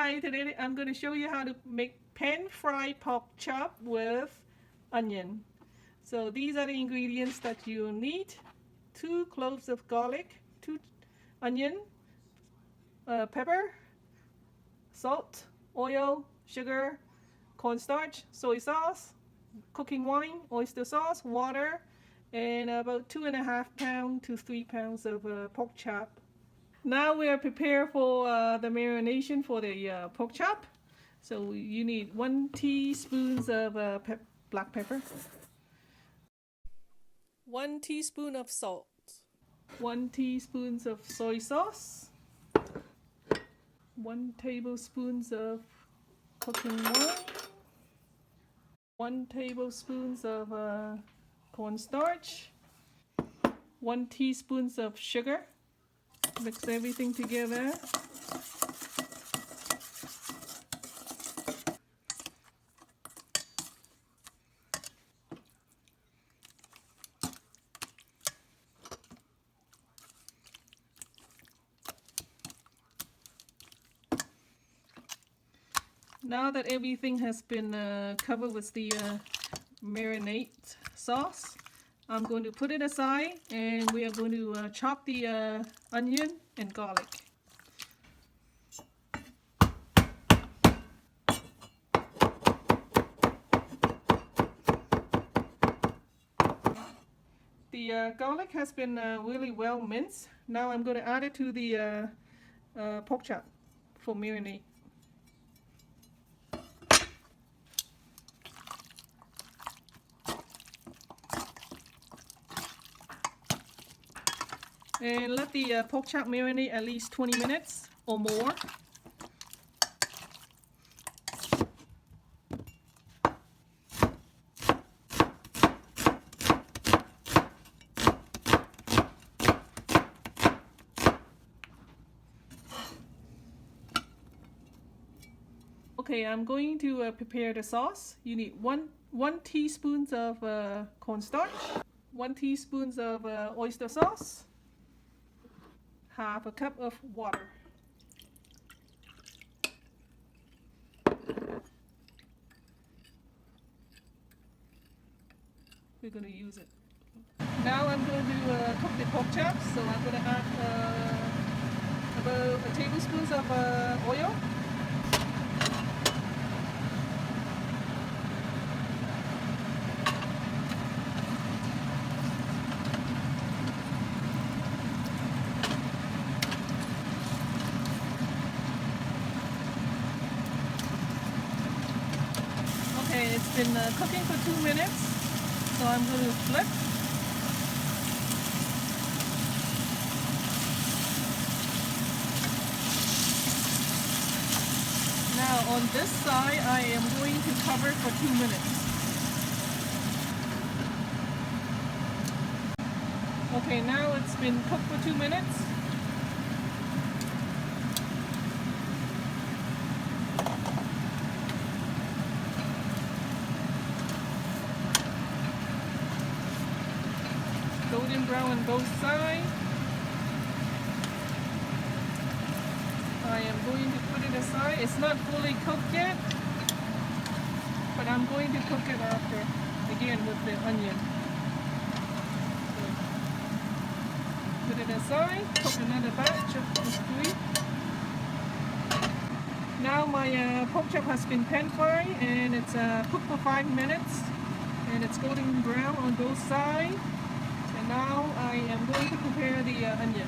Hi, today I'm going to show you how to make pan-fried pork chop with onion. So these are the ingredients that you need. 2 cloves of garlic, 2 onion, pepper, salt, oil, sugar, cornstarch, soy sauce, cooking wine, oyster sauce, water, and about 2.5 pounds to 3 pounds of pork chop. Now we are prepared for the marination for the pork chop. So you need 1 teaspoon of black pepper, 1 teaspoon of salt, 1 teaspoon of soy sauce, 1 tablespoon of cooking wine, 1 tablespoon of cornstarch, 1 teaspoon of sugar. Mix everything together. Now that everything has been covered with the marinate sauce, I'm going to put it aside and we are going to chop the onion and garlic. The garlic has been really well minced. Now I'm going to add it to the pork chop for marinade. And let the pork chop marinate at least 20 minutes or more. Okay, I'm going to prepare the sauce. You need one teaspoon of cornstarch, 1 teaspoon of oyster sauce, half a cup of water. We're going to use it. Now I'm going to cook the pork chops. So I'm going to add about a tablespoon of oil. Okay, it's been cooking for 2 minutes, so I'm going to flip. Now on this side, I am going to cover for 2 minutes. Okay, now it's been cooked for 2 minutes. Golden brown on both sides. I am going to put it aside. It's not fully cooked yet, but I'm going to cook it after, again with the onion. So, put it aside, cook another batch of this 3. Now my pork chop has been pan fried and it's cooked for 5 minutes and it's golden brown on both sides. And now I am going to prepare the onion.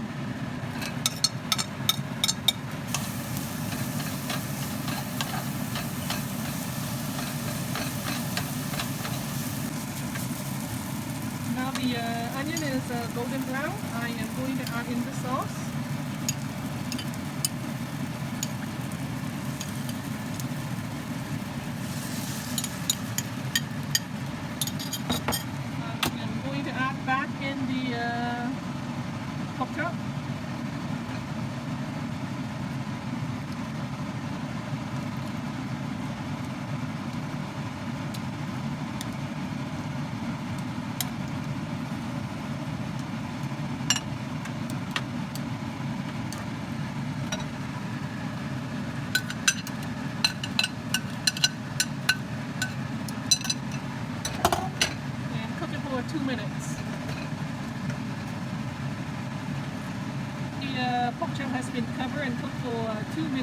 Now the onion is golden brown. I am going to add in the sauce. I'm going to add back in the pork chop.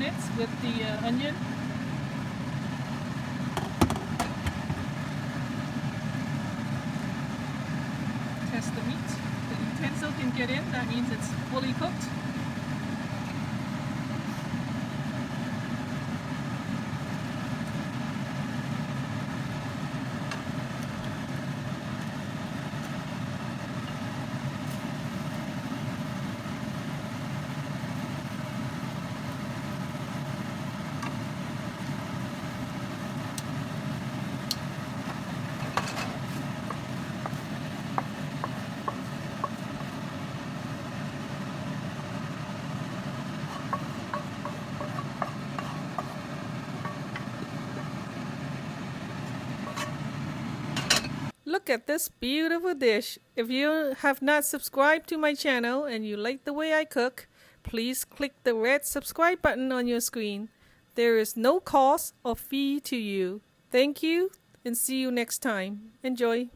minutes with the onion. Test the meat. The utensil can get in, that means it's fully cooked. Look at this beautiful dish. If you have not subscribed to my channel and you like the way I cook, please click the red subscribe button on your screen. There is no cost or fee to you. Thank you and see you next time. Enjoy.